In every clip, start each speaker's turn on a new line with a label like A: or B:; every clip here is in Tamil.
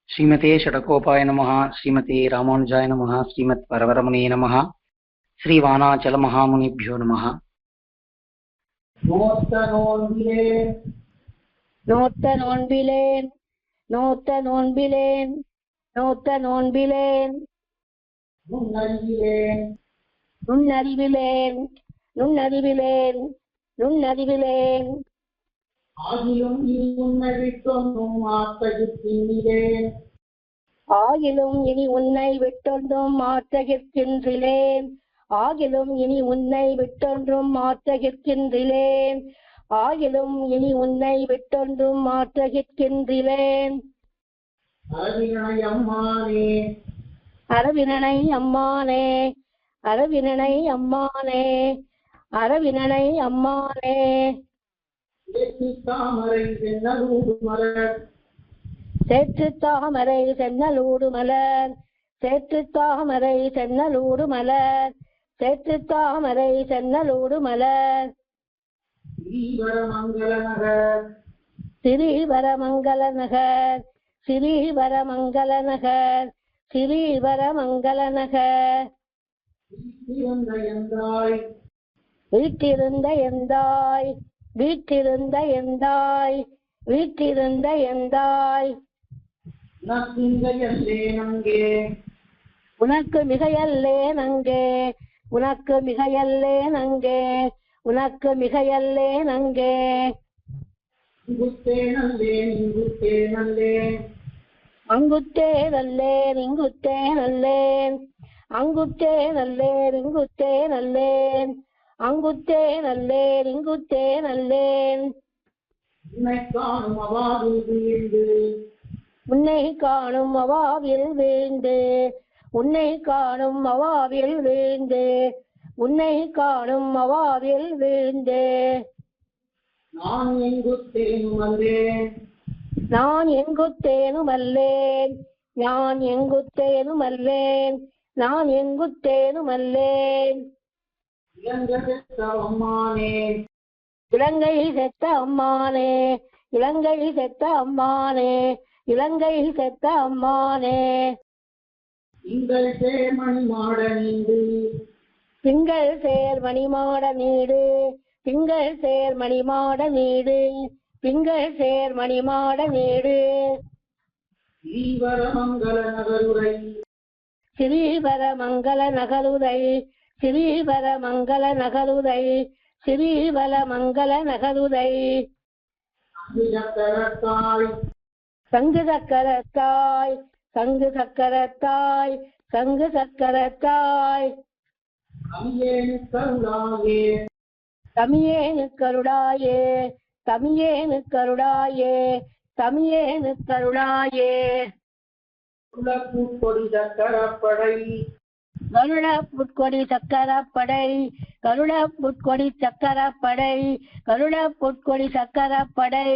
A: श्रीमते षडकोपाय नमः। श्रीमते रामानुजाय नमः। श्रीमत् वरवरमुने नमः। श्री वानाचल महामुनिभ्यो नमः।
B: நோத்த நோன்பிலேன்
C: நோத்த நோன்பிலேன் நோத்த நோன்பிலேன் நோத்த நோன்பிலேன்
B: நுண்ணறிவிலேன்
C: நுண்ணறிவிலேன் நுண்ணறிவிலேன் நுண்ணறிவிலேன்
B: ஆகிலும் இனி உன்னை விட்டொன்றும் ஆத்தகிற்கின்றேன்
C: ஆகிலும் இனி உன்னை விட்டொன்றும் மாற்றகிற்கின்றேன் ஆகிலும் இனி உன்னை விட்டொன்றும் மாற்றகிற்கின்றேன் ஆகிலும் இனி உன்னை விட்டொன்றும் மாற்றகிற்கின்றேன்
B: அரவினை அம்மானே
C: அரவினனை அம்மானே அரவினனை அம்மானே அரவினனை அம்மானே
B: ஏற்றி தாமரை சென்னலூடு மலர்
C: சேற்று தாமரை சென்னலூடு மலர் சேற்று தாமரை சென்னலூடு மலர் சேற்று தாமரை சென்னலூடு மலர்
B: ஸ்ரீவரமங்கல நகர்
C: ஸ்ரீவரமங்கல நகர் ஸ்ரீவரமங்கல நகர் ஸ்ரீவரமங்கல நகர்
B: வீட்டிருந்த எந்தாய்
C: வீட்டிருந்த எந்தாய் வீட்டிருந்த எந்தாய் வீட்டிருந்த எந்தாய்
B: நற்சிந்தையல்லே நங்கே
C: உனக்கு மிகையல்லேன் அங்கே உனக்கு மிகையல்லேன் அங்கே உனக்கு மிகையல்லேன் அங்கே
B: இங்குத்தே நல்லேன் இங்குத்தே நல்லேன்
C: அங்குத்தே நல்லேன் இங்குத்தே நல்லேன் அங்குத்தே நல்லேன் இங்குத்தே நல்லேன் அங்குத்தே நல்லேன் இங்குத்தே நல்லேன்
B: உன்னை காணும் அவாது வீழ்ந்து
C: உன்னை காணும் அவாவில் வீழ்ந்து உன்னை காணும் அவாவில் வீழ்ந்து உன்னை காணும் அவாவில் வீழ்ந்து
B: நான் எங்குத்தேனும் அல்லேன்
C: நான் எங்குத்தேனும் அல்லேன் நான் எங்குத்தேனும் அல்லேன் நான் எங்குத்தேனும் அல்லேன்
B: இளங்கெடுத்த அம்மானே
C: இலங்கை செத்த அம்மானே இலங்கை செத்த அம்மானே இலங்கை செத்த அம்மானே
B: திங்கள் சேர்மணி மாட நீண்டு
C: திங்கள் சேர் மணிமாட நீடு திங்கள் சேர் மணிமாட நீடு திங்கள் சேர் மணிமாட நீடு
B: ஸ்ரீவரமங்கல நகருரை
C: ஸ்ரீவரமங்கல நகருரை ஸ்ரீவரமங்கல நகருரை ஸ்ரீவரமங்கல நகருரை
B: அங்குஜக்கரத்தாய்
C: சங்கு சக்கரத்தாய் சங்கு சக்கரத்தாய் சங்கு சக்கரத்தாய்
B: அமியேனு கருளாயே
C: தமியேனு கருடாயே தமியேனு கருடாயே தமியேனு கருடாயே
B: குலப்பூக்கொடி சக்கரப்படை
C: கருட புட்கொடி சக்கரப்படை கருட புட்கொடி சக்கரப்படை கருட புட்கொடி சக்கரப்படை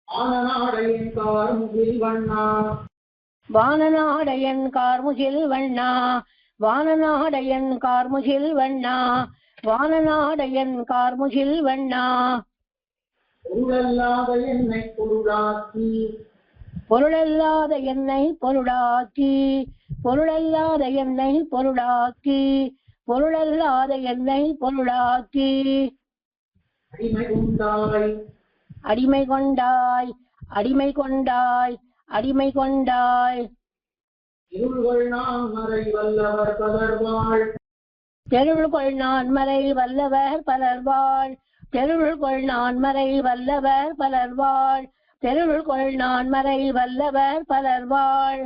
B: ஆனநாடையின் கார்முகில் வண்ணா
C: வானநாடையன் கார்முகில் வண்ணா வானநாடையன் கார்முகில் வண்ணா வானநாடையன் கார்முகில் வண்ணா
B: பொருளல்லாத என்னை பொருளாக்கி
C: பொருளல்லாத என்னை பொருளாக்கி பொருளல்லாத என்னை பொருளாக்கி பொருளல்லாத என்னை பொருளாக்கி
B: அடிமை உண்டாய்
C: அடிமை கொண்டாய் அடிமை கொண்டாய் அடிமை கொண்டாய்
B: இருள்கள் நான் மறை வல்லவர் பலர்வாள்
C: தெருள்கொள் நான் மறை வல்லவர் பலர்வாள் தெருள்கொள் நான் மறை வல்லவர் பலர்வாள் தெருள்கொள் நான் மறை வல்லவர் பலர்வாள்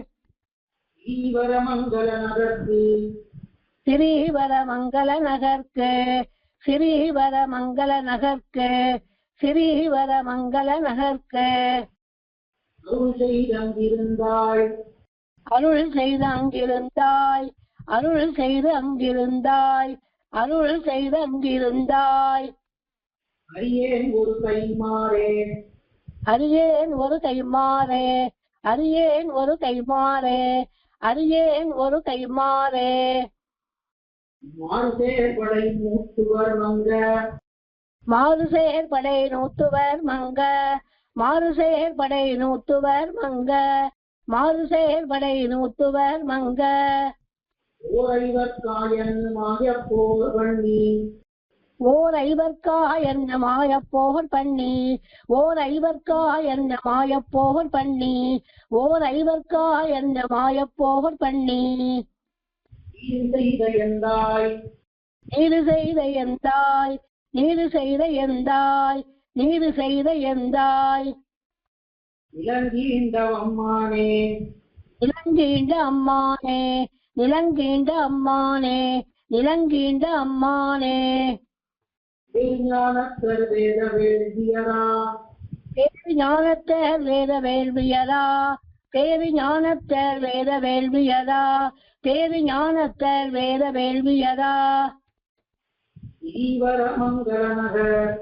B: ஸ்ரீவரமங்கல நகர்க்கு
C: ஸ்ரீவரமங்கல நகர்க்கு ஸ்ரீவரமங்கல நகர்க்கு ஸ்ரீவரமங்கல நகர்க்கு
B: அருள் செய்தங்கிருந்தாள்
C: அருள் செய்து அங்கிருந்தாய் அருள் செய்து அங்கிருந்தாய் அருள் செய்து அங்கிருந்தாய்
B: அரியேன் ஒரு கைமாறேன்
C: அரியேன் ஒரு கைமாறே அரியேன் ஒரு கைமாறே அரியேன் ஒரு கைமாறே
B: மாறுசேர் படை மூட்டுவர் மங்க
C: மாறுசேர் படை நூத்துவர் மங்க மாறுசேர் படை நூத்துவர் மங்க மாறு செயற்படை நூத்துவர் மங்க
B: ஓரைவர்காயன் மாயப்போர் வண்ணி
C: ஓர் ஐவர்க்கா என்ன மாயப்போகர் பண்ணி ஓர் ஐவர்க்கா என்ன மாயப்போகர் பண்ணி ஓர் ஐவர்க்கா என்ன மாயப்போகர் பண்ணி
B: செய்த எந்தாய்
C: நீடு செய்த எந்தாய் நீடு செய்த எந்தாய் நீடு செய்த எந்தாய்
B: இளங்கீண்ட அம்மானே
C: நிலங்கீண்ட அம்மானே நிலங்கீண்ட அம்மானே நிலங்கீண்ட அம்மானே
B: ஞானத்தர் வேத வேள்வியரா
C: தேவி ஞானத்தர் வேத வேள்வியரா தேவி ஞானத்தர் வேத வேள்வியரா தேவி ஞானத்தர் வேத வேள்வியரா
B: ஈவர மங்கள நகர்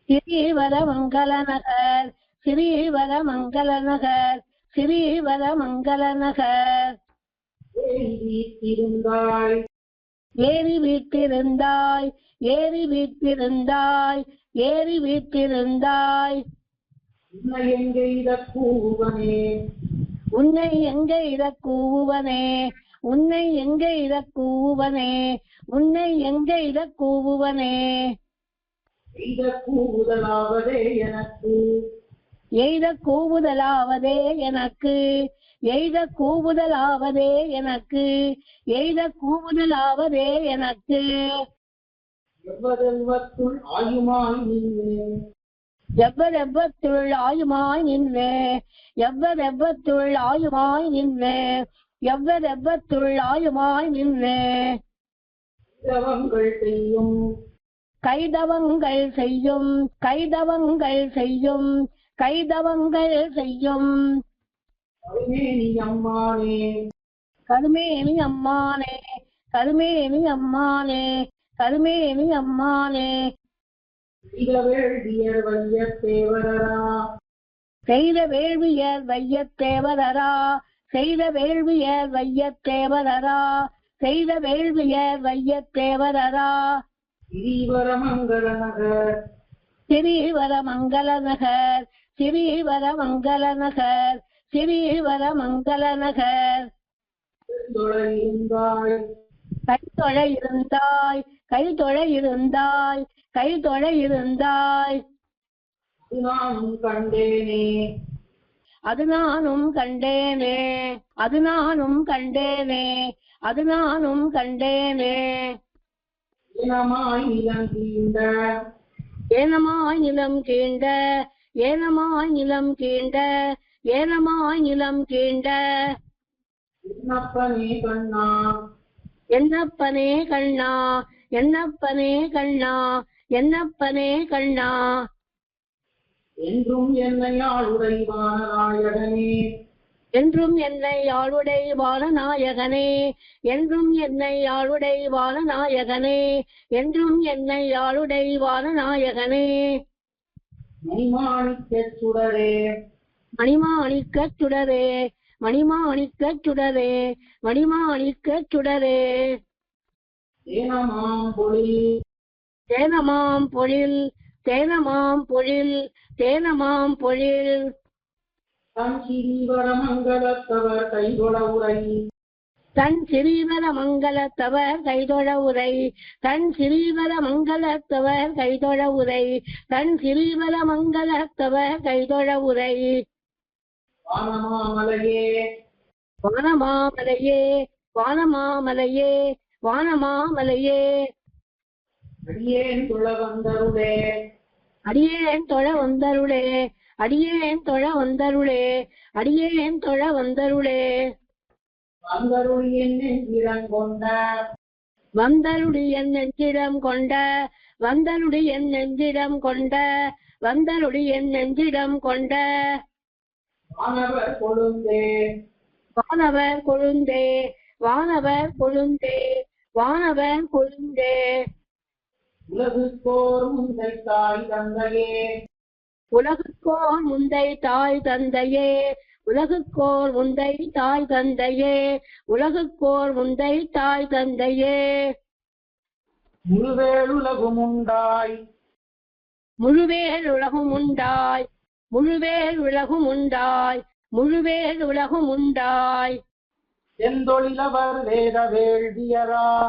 C: சிறீவர மங்கள நகர் சிறீவர மங்கள நகர் சிறீவர மங்கள நகர்
B: வீட்டிருந்தாய்
C: ஏறி வீட்டிருந்தாய் ஏறி வீட்டிருந்தாய் ஏறி வீட்டிருந்தாய்
B: உன்னை எங்கெய்த கூவனே
C: உன்னை எங்க கூவுவனே உன்னை எங்க கூவுவனே உன்னை எங்க கூவுவனே
B: எய்த கூவுதலாவதே எனக்கு
C: எய்த கூவுதலாவதே எனக்கு எய்த கூவுதலாவதே எனக்கு எய்த கூவுதலாவதே எனக்கு
B: எவ்வதெல்வத்துள் ஆயுமாய் நின்றேன்
C: எவ்வதெவ்வத்துள் ஆயுமாய் நின்றே எவ்வதெவ்வத்துள் ஆயுமாய் நின்றே எவ்வதெவ்வத்துள் ஆயுமாய் நின்றே
B: தவங்கள் செய்யும்
C: கைதவங்கள் செய்யும் கைதவங்கள் செய்யும் கைதவங்கள் செய்யும்
B: கருமேனி அம்மானே
C: கருமேனி அம்மானே கருமேனி அம்மானே கருமேனி அம்மானே
B: செய்த வேள்வியர் வையத் தேவரரா
C: செய்த வேள்வியர் வையத்தேவரரா செய்த வேள்வியர் வையத்தேவரரா செய்த வேள்வியர் வையத்தேவரரா
B: கிரீவர மங்கள நகர்
C: சிறீவர மங்கள நகர் சிறீவர மங்கள நகர் சிறீவர மங்கள நகர்
B: இருந்தாய்
C: கைத்தொழ இருந்தாய் கைத்தொழ இருந்தாய் கைத்தொழ இருந்தாய்
B: நானும் கண்டேனே
C: அது நானும் கண்டேனே அது நானும் கண்டேனே அது நானும் கண்டேனே
B: இனமாய் இளங்கீண்ட
C: ஏனமாய் நிலம் கீண்ட ஏனமாய் நிலம் கீண்ட ஏனமாய் நிலம் கீண்ட
B: என்னப்பனே கண்ணா
C: என்னப்பனே கண்ணா என்னப்பனே கண்ணா என்னப்பனே கண்ணா
B: என்றும் என்னை ஆளுடைவான நாயகனே
C: என்றும் என்னை ஆளுடைவான நாயகனே என்றும் என்னை ஆளுடைவான நாயகனே என்றும் என்னை ஆளுடைவான நாயகனே
B: மணிமாணிக்கச் சுடரே
C: மணிமாணிக்கச் சுடரே மணிமாணிக்கச் சுடரே மணிமாணிக்கச் சுடரே
B: தேனமாம் பொழில்
C: தேனமாம் பொழில் தேனமாம் பொழில் தேனமாம் பொழில்
B: தன் சிறீவர மங்களத்தவர் கைதொட உரை
C: தன் சிறீவர மங்களத்தவர் கைதொழ உரை தன் சிறீவர மங்களத்தவர் கைதொழ உரை தன் சிறீவர மங்களத்தவர் கைதொழ உரை
B: வானமாமலையே
C: வானமாமலையே வானமாமலையே வானமாமலையே
B: அடியேன் துள வந்தருளே
C: அடியேன் தொழ வந்தருளே அடியேன் தொழ வந்தருளே அடியேன் தொழ வந்தருளே
B: வந்தருள் என் நெஞ்சிடங்கொண்ட
C: வந்தருடி என் நெஞ்சிடம் கொண்ட வந்தருடி என் நெஞ்சிடம் கொண்ட வந்தருடி என் நெஞ்சிடம் கொண்ட
B: வானவர் கொழுந்தே
C: வானவர் கொழுந்தே வானவர் கொழுந்தே வானவர் கொழுந்தே
B: உலகுக்கோர் முந்தை தாய் தந்தையே
C: உலகுக்கோர் முந்தை தாய் தந்தையே உலகுக்கோர் முந்தை தாய் தந்தையே உலகுக்கோர் முந்தை தாய் தந்தையே
B: முழுவேளுலகும் உண்டாய்
C: முழுவேல் உலகும் உண்டாய் முழுவேல் உலகும் உண்டாய் முழுவேல் உலகும் உண்டாய்.
B: செந்தொழிலவர் வேத வேள்வியரா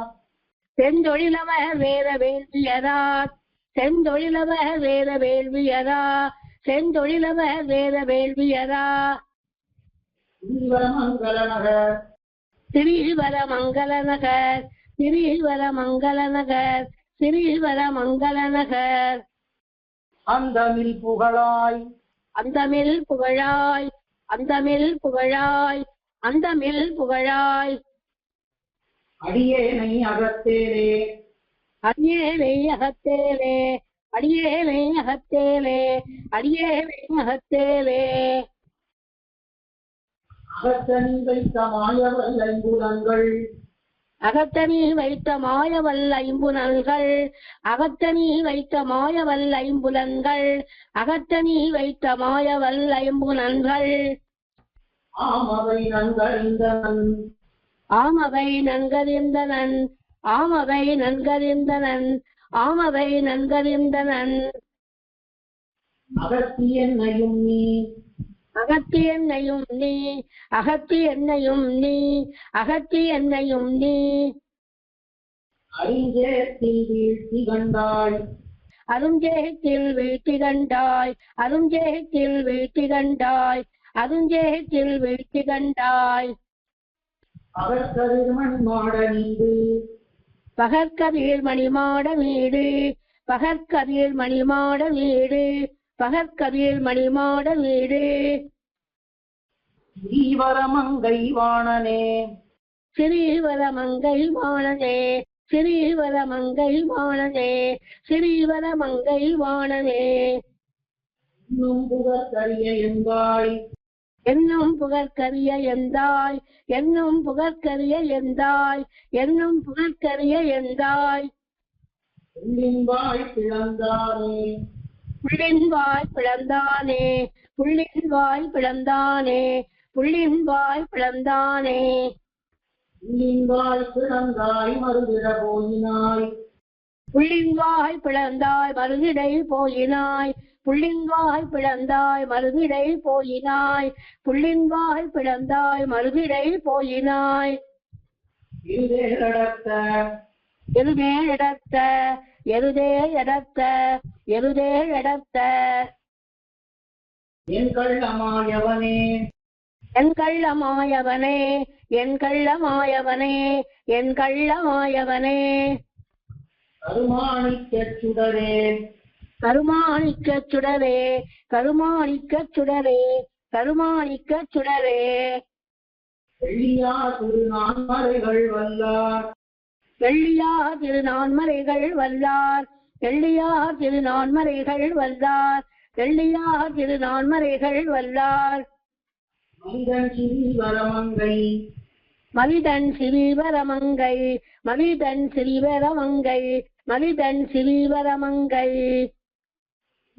C: செந்தொழிலவர் வேத வேள்வியரார். செந்தொழிலவர் வேத வேள்வியரா. செந்தொழிலவர் வேத வேள்வியரா.
B: ஸ்ரீவரமங்கலநகர்
C: ஸ்ரீவரமங்கலநகர். ஸ்ரீவரமங்கலநகர். ஸ்ரீவரமங்கலநகர்.
B: அந்தமில் புகழாய்
C: அந்தமில் புகழாய். அந்தமில் புகழாய். அந்தமில் புகழாய்.
B: அடியேனை அகத்தேனே
C: அடியேனை அகத்தேலே. அடியேனை அகத்தேலே. அடியேனை அகத்தேலே.
B: அகத்தனி வைத்த மாயவல் ஐம்புலங்கள்
C: அகத்தனில் வைத்த மாயவல் ஐம்புலன்கள். அகத்தனில் வைத்த மாயவல் ஐம்புலன்கள். அகத்தனில் வைத்த மாயவல் ஐம்புலன்கள்.
B: ஆமவை நன்கறிந்தனன்
C: ஆமவை நன்கறிந்தனன். ஆமவை நன்கறிந்தனன். ஆமவை நன்கறிந்தனன்.
B: அகத்தி என்னையும் நீ
C: அகத்தி என்னையும் நீ. அகத்தி என்னையும் நீ. அகத்தி என்னையும் நீ.
B: அறிஞ்சேத்தில் வீழ்த்தி கண்டாய்
C: அருஞ்சேகத்தில் வீழ்த்தி கண்டாய். அருஞ்சேகத்தில் வீழ்த்தி கண்டாய். அருஞ்சேகத்தில் வீழ்த்தி கண்டாய்.
B: அகற்கதிர்மண் மாட நீடு
C: பகற்கதிர் மணிமாட வீடு. பகற்கதிர் மணிமாட வீடு. பகற்கதிர் மணிமாட வீடு.
B: ஸ்ரீவரமங்கை வாணனே
C: ஸ்ரீவரமங்கை வாணனே. ஸ்ரீவரமங்கை வாணனே. ஸ்ரீவரமங்கை வாணனே.
B: இன்னும் புகற்கரிய எந்தாய்
C: என்னும் புகற்கரிய எந்தாய். என்னும் புகற்கரிய எந்தாய். என்னும் புகற்கரிய எந்தாய்.
B: உள்ளின்பாய் பிளந்தாரே
C: புள்ளின்வாய் பிளந்தானே. புள்ளின்வாய் பிளந்தானே. புள்ளின்வாய் பிளந்தானே.
B: உள்ளின்பாய் பிளந்தாய் மறுவிட போயினாய்
C: புள்ளின்வாய் பிளந்தாய் மறுவிடை போயினாய். புள்ளின்வாய் பிளந்தாய் மறுவிடை போயினாய். புள்ளின்வாய் பிளந்தாய் மறுவிடை போயினாய்.
B: இருதேடத்த
C: எருதே எடத்த. எருதே எடத்த. எருதே எடத்த.
B: என் கள்ளமாயவனே
C: என் கள்ளமாயவனே. என் கள்ளமாயவனே. என் கள்ளமாயவனே.
B: கருமாணிக்கச் சுடரே
C: கருமாணிக்கச் சுடரே. கருமாணிக்கச் சுடரே. கருமாணிக்கச் சுடரே.
B: வெள்ளியா திருநான்மறைகள் வல்லார்
C: வெள்ளியா திருநான்மறைகள் வல்லார். வெள்ளியா திருநான்மறைகள் வல்லார். வெள்ளியா திருநான்மறைகள் வல்லார்.
B: மனிதன் ஸ்ரீவரமங்கை
C: மனிதன் ஸ்ரீவரமங்கை. மனிதன் ஸ்ரீவரமங்கை. மனிதன் ஸ்ரீவரமங்கை.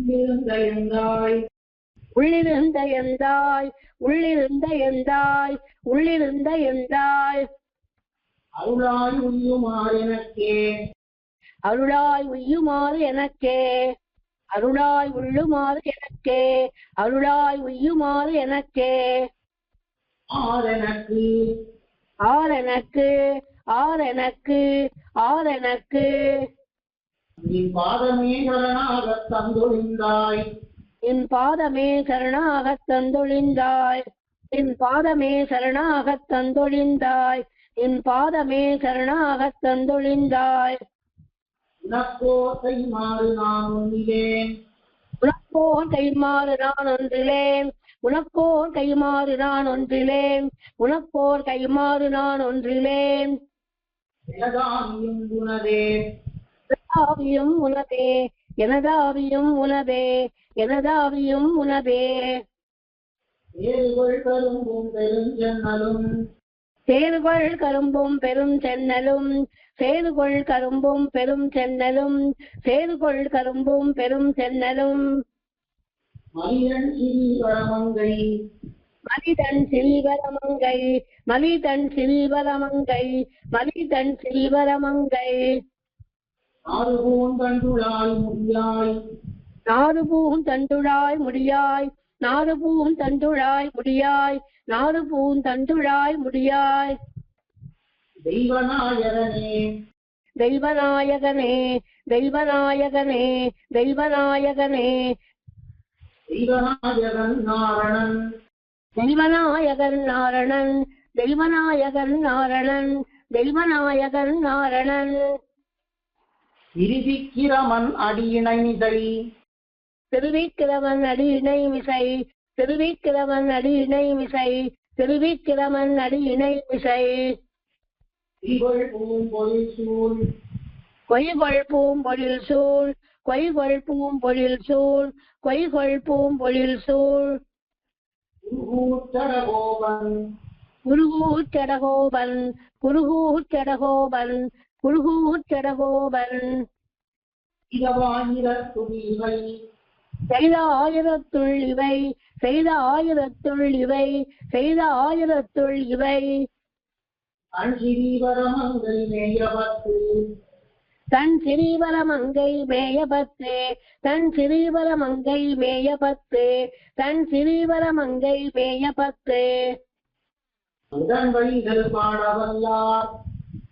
B: இருந்த எந்தாய்
C: உள்ளிருந்த எந்தாய். உள்ளிருந்த எந்தாய். உள்ளிருந்த எந்தாய்.
B: அருளாய் உய்யுமாறு எனக்கே
C: அருளாய் உய்யுமாறு எனக்கே. அருளாய் உள்ளுமாறு எனக்கே. அருளாய் உய்யுமாறு எனக்கே.
B: ஆரெனக்கு
C: ஆரெனக்கு. ஆரெனக்கு. ஆரெனக்கு.
B: நின் பாதமே சரணாகத் தந்தொழிந்தாய்
C: என் பாதமே சரணாகத் தந்தொழிந்தாய். என் பாதமே சரணாகத் தந்தொழிந்தாய். என் பாதமே சரணாகத் தந்தொழிந்தாய்.
B: உனக்கோ கைமாறு நான் உன்னிலேன்
C: உனக்கோர் கைமாறு நான் ஒன்றிலேன். உனக்கோர் கைமாறு நான் ஒன்றிலேன். உனக்கோர் கைமாறு நான் ஒன்றிலேன்.
B: எனதாமியும் உனதே
C: எனதாவியும் உனதே. எனதாவியும் உனதே. எனதாவியும் உனதே.
B: ஏறுகள் கரும்பும் பெருஞ்சன்னலும்
C: சேறுகொள் கரும்பும் பெரும் சென்னலும். சேறுகொள் கரும்பும் பெரும் சென்னலும். சேறுகொள் கரும்பும் பெரும் சென்னலும்.
B: மனிதன் ஸ்ரீவரமங்கை
C: மனிதன் ஸ்ரீவரமங்கை. மனிதன் ஸ்ரீவரமங்கை. மனிதன் ஸ்ரீவரமங்கை.
B: ஆறுபூன் கண்டுளாய் முடியாய்
C: நாறுபூன் தண்டுழாய் முடியாய். நாறு பூம் தண்டுழாய் முடியாய், நாறு பூம் தண்டுழாய் முடியாய்.
B: தெய்வநாயகனே
C: தெய்வநாயகனே தெய்வநாயகனே தெய்வநாயகனே
B: தெய்வநாயகன் நாரணன்
C: தெய்வநாயகன் நாரணன் தெய்வநாயகன் நாரணன் தெய்வநாயகன் நாரணன்.
B: திருவிக்கிரமன் அடியிணைதை
C: திருவிக்கிரமன் அடியிணை மிசை, திருவிக்கிரமன் அடியிணை மிசை, திருவிக்கிரமன் அடியிணை மிசை.
B: திகழ் பூம்பொழில் சூழ்
C: கொய்கொள் பூம்பொழில் சூழ், கொய்கொள் பூம்பொழில் சூழ், கொய்கொள் பூம்பொழில் சூழ்.
B: குருகூற்றடகோபன்
C: குருகூற்றடகோபன் குருகூற்றடகோபன் குருகூற்றடகோபன்.
B: இரவாயிரத்துளிவை
C: செய்த ஆயிரத்துள் இவை, செய்த ஆயிரத்துள் இவை, செய்த ஆயிரத்துள் இவை.
B: அஞ்சிரீவரமங்கை மேயபத்து
C: தன் சிறீவரமங்கை மேயபத்து, தன் சிறீவரமங்கை மேயபத்து, தன் சிறீவரமங்கை மேயபத்து.
B: உடன் வழிகள் பாடவல்லார்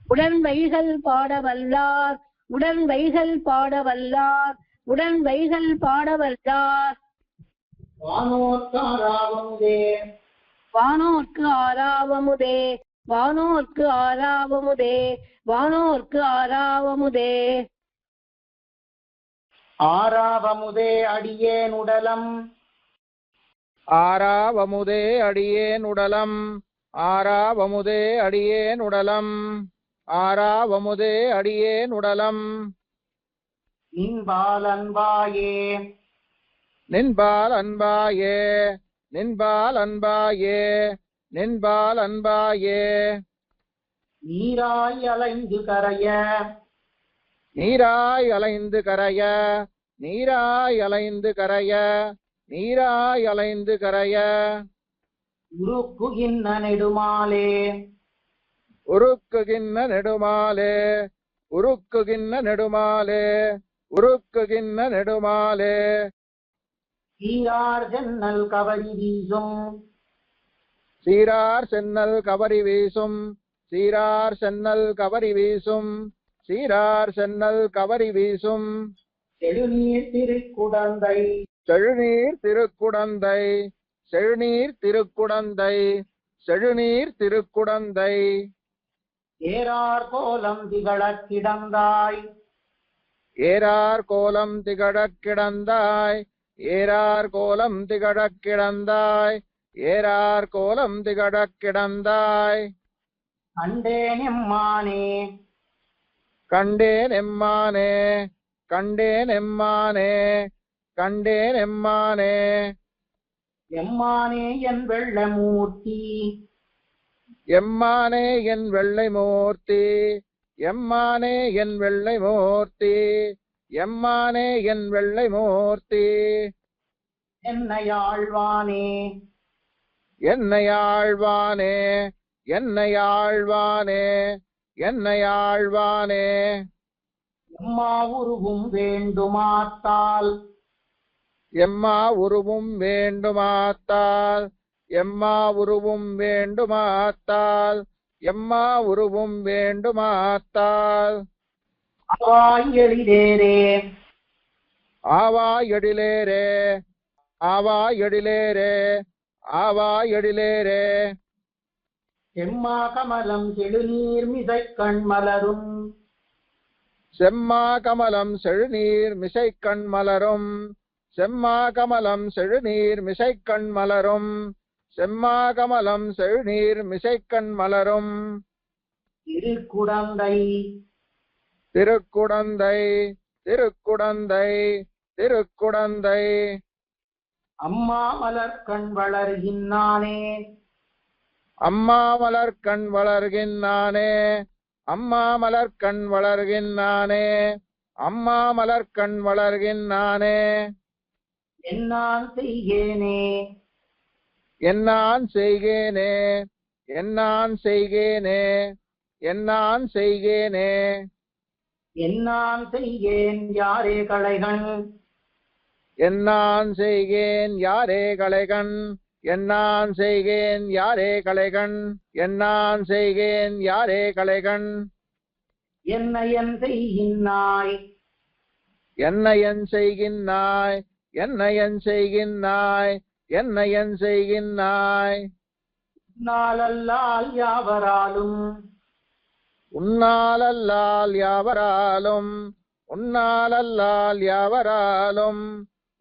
C: உடன் வைகள் பாடவல்லார், உடன் வைகள் பாடவல்லார், உடன் வைகள் பாடவல்லார்.
B: வானோர்க்காராவமுதே
C: வானோர்க்கு ஆராவமுதே, வானோர்க்கு ஆராவமுதே, வானோர்க்கு ஆராவமுதே.
B: ஆராவமுதே அடியேன் உடலம்
D: ஆராவமுதே அடியேன் உடலம், ஆராவமுதே அடியேன் உடலம், ஆராவமுதே அடியேன் உடலம்.
B: நின்பால் அன்பாயே
D: நின்பால் அன்பாயே, நின்பால் அன்பாயே, நின்பால் அன்பாயே.
B: நீராய் அலைந்து கரைய
D: நீராய் அலைந்து கரைய, நீராய் அலைந்து கரைய, நீராய் அலைந்து கரைய.
B: உருக்குகின்ற நெடுமாலே
D: உருக்குகின்ற நெடுமாலே, உருக்குகின்ற நெடுமாலே, உருக்குகின்ற நெடுமாலே.
B: சீரார் சென்னல் கவரி வீசும்
D: சீரார் சென்னல் கவரி வீசும், சீரார் சென்னல் கவரி வீசும், சீரார் சென்னல் கவரி வீசும்.
B: செழுநீர் திருக்குடந்தை
D: செழுநீர் திருக்குடந்தை, செழுநீர் திருக்குடந்தை, செழுநீர் திருக்குடந்தை.
B: ஏறார் கோலம் திகழக் கிடந்தாய்
D: ஏறார் கோலம் திகழக் கிடந்தாய், ஏறார் கோலம் திகழக் கிடந்தாய், ஏறார் கோலம் திகழக் கிடந்தாய்.
B: கண்டேன் எம்மானே
D: கண்டேன் எம்மானே, கண்டேன் எம்மானே, கண்டேன் எம்மானே.
B: எம்மானே என் வெள்ளமூர்த்தி
D: எம்மானே என் வெள்ளை மூர்த்தி, எம்மானே என் வெள்ளை மூர்த்தி, எம்மானே என் வெள்ளை மூர்த்தி.
B: என்னை ஆழ்வானே
D: என்னை ஆழ்வானே, என்னை ஆழ்வானே, என்னை ஆழ்வானே.
B: எம்மா உருவும் வேண்டுமாத்தால்
D: எம்மா உருவும் வேண்டுமாத்தால், எம்மா உருவும் வேண்டுமாத்தால், எம்மா உருவும் வேண்டுமாத்தால்.
B: அவாய் எளிதேரே
D: ஆவா எழிலேரே, ஆவா எழிலேரே, ஆவா எழிலேரே.
B: செம்மா கமலம் செழுநீர் மிசை கண் மலரும்
D: செம்மா கமலம் செழுநீர் மிசைக்கண் மலரும், செம்மா கமலம் செழுநீர் மிசைக்கண் மலரும், செம்மா கமலம் செழுநீர் மிசைக்கண் மலரும்.
B: திருக்குடந்தை
D: திருக்குடந்தை, திருக்குடந்தை, திருக்குடந்தை.
B: அம்மா மலர் கண் வளர்கின்னானே
D: அம்மா மலர்கண் வளர்கின்றானே, அம்மா மலர்கண் வளர்கின்றானே, அம்மா மலர்கண் வளர்கின்றானே.
B: என்னான் செய்கேனே
D: என்னான் செய்கேனே, என்னான் செய்கேனே, என்னான் செய்கேனே.
B: என்னான் செய்கேன் யாரே களைகள்
D: என்னான் செய்கேன் யாரே களைகண் என்னான் செய்கேன் யாரே களைகண் என்னான் செய்கேன் யாரே களைகண்
B: என்னையன் செய்கின்னாய்
D: என்னையன் செய்கின்னாய் என்னையன் செய்கின்னாய் என்னையன் செய்கின்னாய்
B: நாளல்லால் யாவராலும்
D: உன்னாலல்லால் யாவராலும் உன்னாலல்லால் யாவராலும்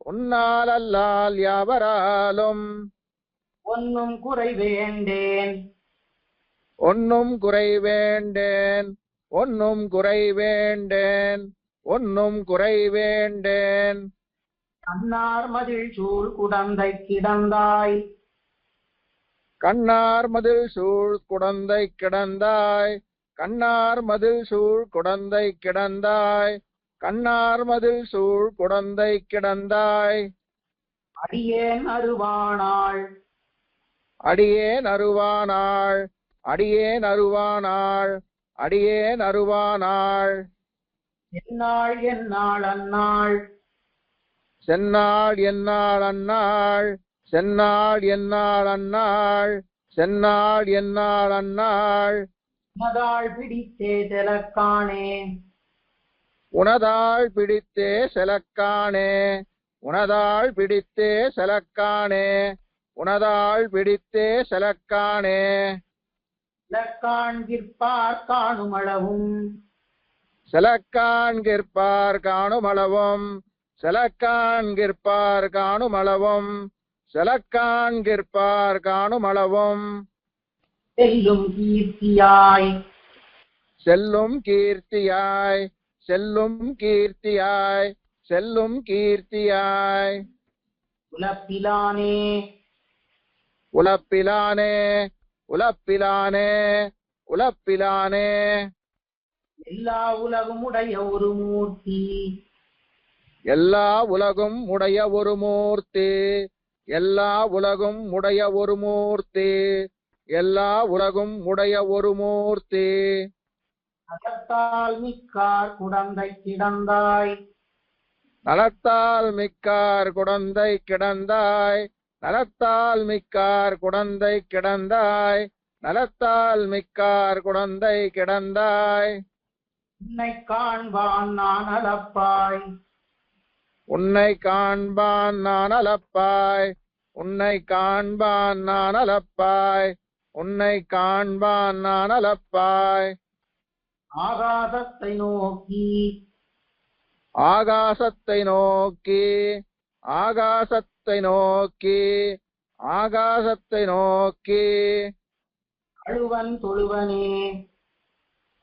D: உன்னாலல்லால் யாவராலும்
B: ஒன்னும் குறை வேண்டேன்
D: ஒன்னும் குறை வேண்டேன் ஒன்னும் குறை வேண்டேன் ஒன்னும் குறை வேண்டேன்
B: கண்ணார் மதில் சூழ் குடந்தை கிடந்தாய்
D: கண்ணார் மதில் சூழ் குடந்தை கிடந்தாய் கண்ணார் மதில் சூழ் குடந்தை கிடந்தாய் கண்ணார் மதில் சூழ் குடந்தை கிடந்தாய்
B: அடியேன் அருவானாள்
D: அடியேன் அருவானாள் அடியேன் அருவானாள் அடியேன் அருவானாள்
B: என்னாள் என்னாள் அந்நாள்
D: சென்னாள் என்னாள் அந்நாள் சென்னாள் என்னாள் அந்நாள் சென்னாள் என்னாள் அந்நாள்
B: மதாள் பிடித்தே செலக்கானே
D: உனதாள் பிடித்தே செலக்கானே உனதாள் பிடித்தே செலக்கானே உனதாள் பிடித்தே செலக்கானே
B: இலக்காண்கிற்பார் காணுமளவும்
D: செலக்காண்கிற்பார் காணுமளவும் செலக்காண்கிற்பார் காணுமளவும் செலக்காண்கிற்பார் காணுமளவும்
B: செல்லும் கீர்த்தியாய்
D: செல்லும் கீர்த்தியாய் செல்லும் கீர்த்தியாய் செல்லும் கீர்த்தியாய்
B: உலப்பிலானே
D: உலப்பிலானே உலப்பிலானே உலப்பிலானே
B: எல்லா உலகும் உடைய ஒரு மூர்த்தி
D: எல்லா உலகும் உடைய ஒரு மூர்த்தி எல்லா உலகும் உடைய ஒரு மூர்த்தி எல்லா உலகும் உடைய ஒரு மூர்த்தி
B: அகத்தால் மிக்கார் குடந்தை கிடந்தாய்
D: நலத்தால் மிக்கார் குடந்தை கிடந்தாய் நலத்தால் மிக்கார் குடந்தை கிடந்தாய் நலத்தால் மிக்கார் குடந்தை கிடந்தாய்
B: உன்னை காண்பான் நான் அளப்பாய்
D: உன்னை காண்பான் நான் அளப்பாய் உன்னை காண்பான் நான் அளப்பாய் உன்னை காண்பான் நான் அளப்பாய்
B: ஆகாசத்தை நோக்கி
D: ஆகாசத்தை நோக்கி ஆகாசத்தை நோக்கி ஆகாசத்தை நோக்கி
B: அழுவன் தொழுவனே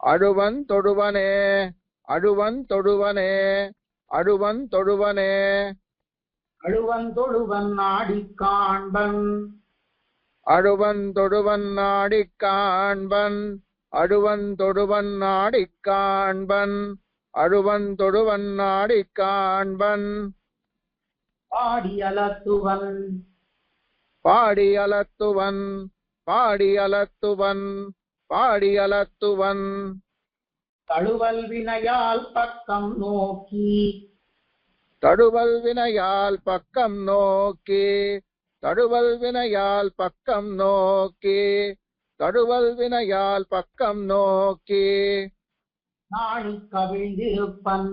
D: அழுவன் தொடுவனே அழுவன் தொடுவனே அழுவன் தொடுவனே
B: அழுவன் தொழுவன் நாடி காண்பன்
D: அழுவன் தொடுவன் நாடிக் காண்பன் அழுவன் தொடுவன் நாடிக் காண்பன் அழுவன் தொடுவன் நாடிக் காண்பன்
B: பாடி அலத்துவன்
D: பாடி அலத்துவன் பாடி அலத்துவன் பாடி அலத்துவன்
B: தழுவல் வினையால் பக்கம் நோக்கி
D: தடுவல் வினையால் பக்கம் நோக்கி தடுவல் வினையால் பக்கம் நோக்கி தடுவல் வினையால் பக்கம் நோக்கி
B: நாணி கவிழ்ந்திருப்பன்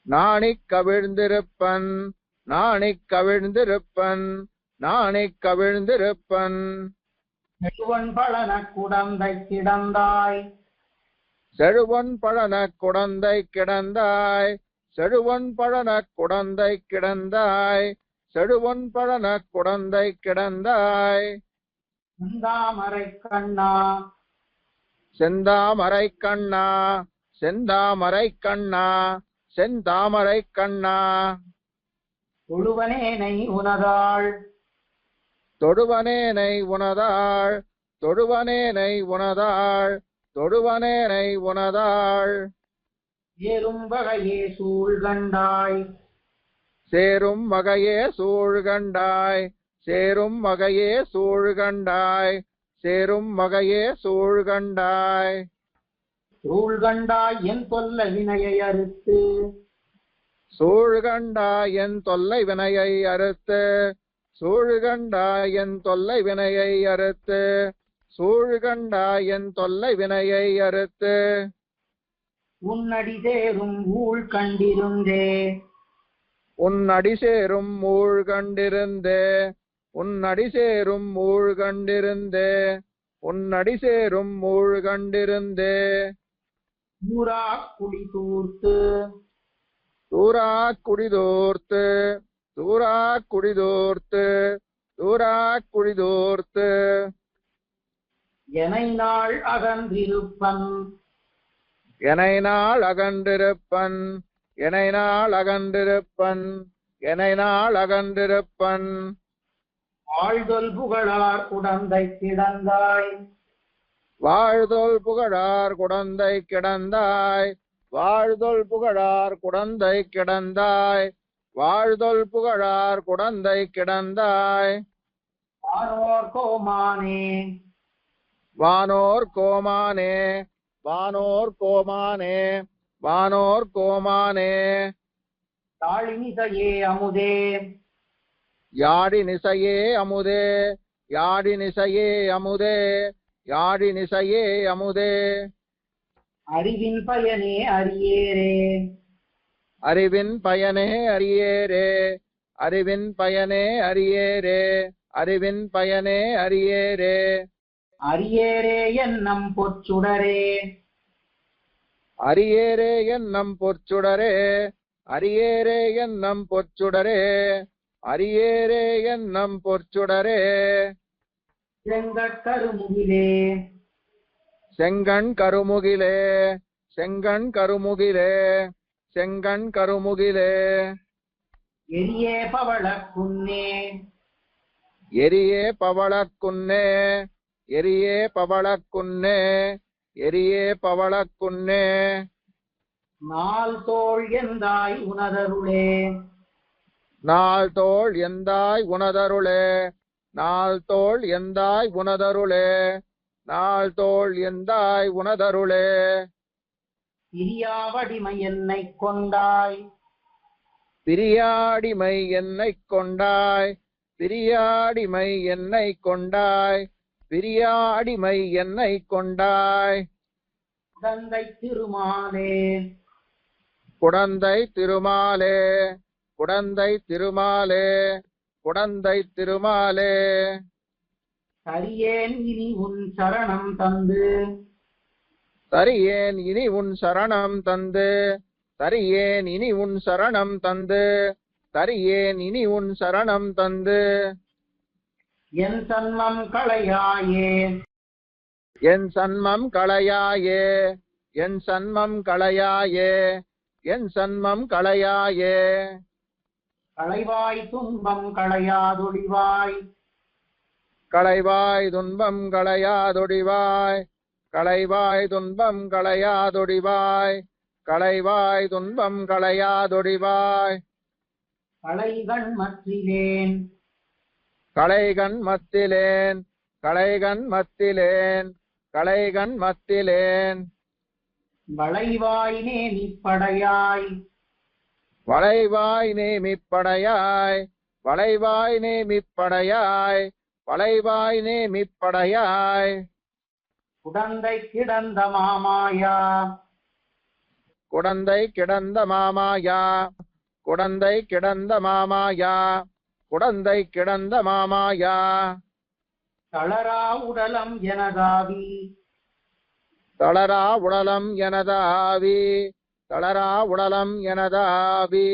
D: நாணிக் கவிழ்ந்திருப்பன் நாணிக் கவிழ்ந்திருப்பன் நாணிக் கவிழ்ந்திருப்பன்
B: நெடுவன் பழன குடந்தை கிடந்தாய்
D: செழுவன் பழன குடந்தை கிடந்தாய் செழுவன் பழன குடந்தை கிடந்தாய் செழுவன் பழன குடந்தை கிடந்தாய்
B: செந்தாமரை கண்ணா
D: செந்தாமரை கண்ணா செந்தாமரை கண்ணா செந்தாமரை கண்ணா
B: தொழுவனேனை உனதாள்
D: தொடுவனேனை உனதாள் தொடுவனேனை உனதாள் தொடுவனேனை உனதாள்
B: ஏறும் வகையே சூழ்கண்டாய்
D: சேரும் வகையே சூழ்கண்டாய் சேரும் வகையே சூழ்கண்டாய் சேரும் வகையே சூழ்கண்டாய்
B: சூழ்கண்டாய் என் தொல்ல வினையை அறுத்து
D: சூழ்கண்டாய் என் தொல்லை வினையை அறுத்து சூழ்கண்டாய் என் தொல்லை வினையை அறுத்து சூழ்கண்டாய் என் தொல்லை வினையை அறுத்து
B: உன்னடி சேரும் ஊழ் கண்டிருந்தே
D: உன்னடி சேரும் ஊழ் கண்டிருந்தே உன்னடி சேரும் ஊழ் கண்டிருந்தே உன்னடி சேரும் ஊழ் கண்டிருந்தே
B: ஊரா குடி தூர்த்து
D: தூரா குடிதோர்த்து தூரா குடிதோர்த்து தூரா குடிதோர்த்து
B: எனை நாள் அகன்றிருப்பன்
D: எனை நாள் அகன்றிருப்பன் எனை நாள் அகன்றிருப்பன் எனை நாள் அகன்றிருப்பன்
B: ஆழ்தொல் புகழார் குடந்தை கிடந்தாய்
D: வாழ்தொல் புகழார் குடந்தை கிடந்தாய் வாழ்தொல் புகழார் குடந்தை கிடந்தாய் வாழ்தொல் புகழார் குடந்தை கிடந்தாய்
B: வானோர் கோமானே
D: வானோர் கோமானே வானோர் கோமானே வானோர் கோமானே
B: தாழினிசையே அமுதே
D: யாடி நிசையே அமுதே யாடி நிசையே அமுதே யாடி நிசையே அமுதே
B: அறிவின் பயனே அரியேரே
D: அறிவின் பயனே அரியேரே அறிவின் பயனே அரியேரே அறிவின் பயனே அரியேரே
B: அரியேரே என்னம் பொற்சுடரே
D: அரியேரே என்னம் பொற்சுடரே அரியேரே என்னம் பொற்சுடரே அரியேரே என்னம் பொற்சுடரே
B: செங்கட்கருமுகிலே
D: செங்கண் கருமுகிலே செங்கண் கருமுகிலே செங்கண் கருமுகிலே
B: எரியே பவளக் குன்னே
D: எரியே பவளக்குன்னே எரியே பவளக்குன்னே எரியே பவளக்குன்னே
B: நாள் தோள் எந்தாய் உனதருளே
D: நாள் தோள் எந்தாய் உனதருளே நாள் தோள் எந்தாய் உனதருளே நாள் தோள் எந்தாய் உனதருளே
B: பிரியாவடிமை என்னை கொண்டாய்
D: பிரியாடிமை என்னை கொண்டாய் பிரியாடிமை என்னை கொண்டாய் பிரியாடிமை என்னை கொண்டாய்
B: குடந்தை திருமாலே
D: குடந்தை திருமாலே குடந்தை திருமாலே குடந்தை திருமாலே
B: சரியேன் இனி உன் சரணம் தந்து
D: தரியேன் இனி உன் சரணம் தந்து தரியேன் இனி உன் சரணம் தந்து தரியேன் இனி உன் சரணம் தந்து
B: என் சன்மம் களையாயே
D: என் சன்மம் களையாயே என் சன்மம் களையாயே என் சன்மம் களையாயே
B: களைவாய் துன்பம் களையாதொழிவாய்
D: களைவாய் துன்பம் களையாதொடிவாய் களைவாய் துன்பம் களையாதொடிவாய் களைவாய் துன்பம் களையாதொடிவாய்
B: களைகண் மற்றிலேன்
D: களைகண் மத்திலேன் களைகண் மத்திலேன் களைகண் மத்திலேன்
B: வளைவாய் நேமிப்படையாய்
D: வளைவாய் நேமிப்படையாய் வளைவாய் நேமிப்படையாய் வளைவாய் நேமிப்படையாய்
B: குடந்தை கிடந்த மாமாயா
D: குடந்தை கிடந்த மாமாயா குடந்தை கிடந்த மாமாயா குடந்தை கிடந்த மாமாயா
B: தளரா உடலம் எனதாவி
D: தளரா உடலம் எனதாவி தளரா உடலம் எனதாவி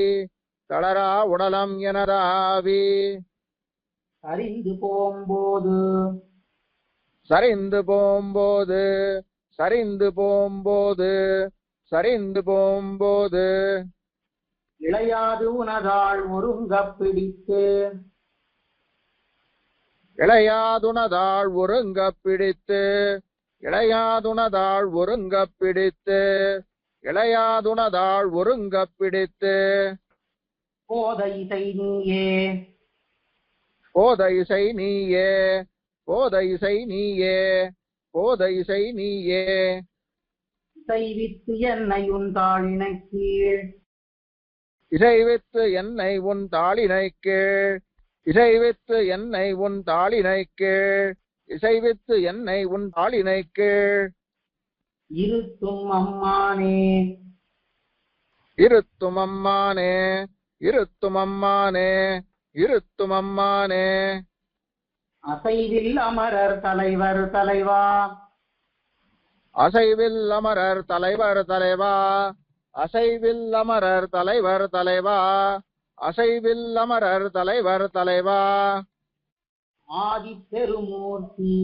D: தளரா உடலம் எனதாவி
B: சரிந்து போம்போது
D: சரிந்து போம்போது சரிந்து போம்போது சரிந்து போம்போது
B: இளையாது உனதாள் ஒருங்கப் பிடித்து
D: இளையாதுனதாள் ஒருங்க பிடித்து இளையாதுனதாள் ஒருங்க பிடித்து இளையாதுனதாள் ஒருங்க பிடித்து
B: போத இசை நீயே
D: போத இசை நீயே போத இசை நீயே போத இசை நீயே
B: இசைவித்து என்னை உன் தாளினை கீழ்
D: இசைவித்து என்னை உன் தாளினை கீழ் இசைவித்து என்னை உன் தாளினை கீழ் இசைவித்து என்னை உன் தாளினை கீழ்
B: இருத்தும் அம்மானே
D: இருத்தும் அம்மானே இருத்தும் அம்மானே இருத்தும் அம்மானே
B: அசைவில் அமரர் தலைவர் தலைவா
D: அசைவில் அமரர் தலைவர் தலைவா அசைவில் அமரர் தலைவர் தலைவா அசைவில் அமரர் தலைவர் தலைவா
B: ஆதிப்பெருமூர்த்தி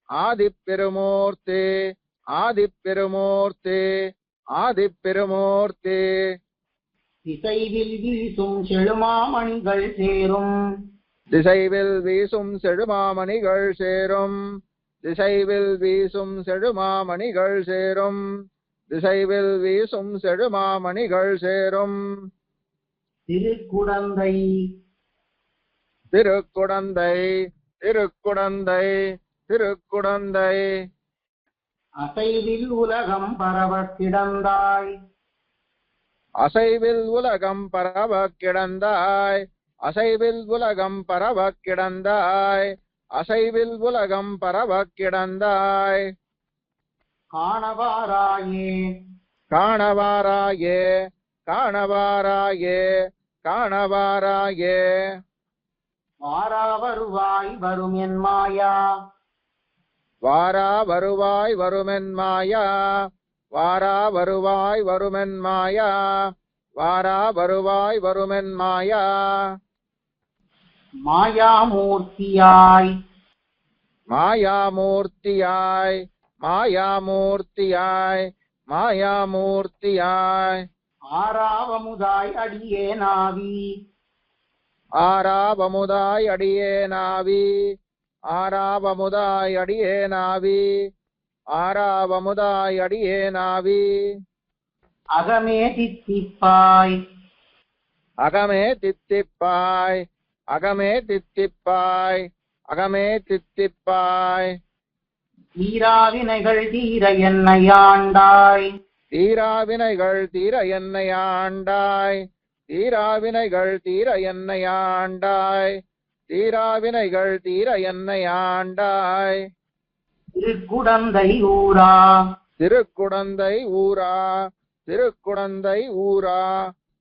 D: ஆதிப்பெருமூர்த்தி ஆதிப்பெருமூர்த்தி ஆதிப்பெருமூர்த்தி
B: திசைவில் வீசும் செழுமாமணிகள் சேரும்
D: திசைவில் வீசும் செழுமாமணிகள் சேரும் திசைவில் வீசும் செழுமாமணிகள் சேரும் திசைவில் வீசும் செழுமாமணிகள் சேரும்
B: திருக்குடந்தை
D: திருக்குடந்தை திருக்குடந்தை திருக்குடந்தை
B: அசைவில் உலகம் பரவக் கிடந்தாய்
D: அசைவில் உலகம் பரவ கிடந்தாய் அசைவில் உலகம் பரவ கிடந்தாய் அசைவில் உலகம் பரவ கிடந்தாய்
B: காணவாராயே
D: காணவாராயே காணவாராயே காணவாராயே
B: வாரா வருவாய் வரும் என் மாயா
D: வாரா வருவாய் வருமென் மாயா வாரா வருவாய் வருமென் மாயா வாரா வருவாய் வருமென் மாயா
B: மாயாமூர்த்தியாய்
D: மாயாமூர்த்தியாய் மாயாமூர்த்தியாய் மாயாமூர்த்தியாய்
B: ஆறாவமுதாய் அடியே நாவி
D: ஆராவமுதாய் அடியே நாவி ஆராவமுதாய் அடியே நாவி ஆராவமுதாய் அடியே நாவி
B: அகமே தித்திப்பாய்
D: அகமே தித்திப்பாய் அகமே தித்திப்பாய் அகமே தித்திப்பாய்
B: தீராவினைகள் தீர என்னை ஆண்டாய்
D: தீராவினைகள் தீர என்னை ஆண்டாய் தீராவினைகள் தீர என்னை ஆண்டாய் தீராவினைகள் தீர என்னை ஆண்டாய்
B: திருக்குடந்தை ஊரா
D: திருக்குடந்தை ஊரா திருக்குடந்தை ஊரா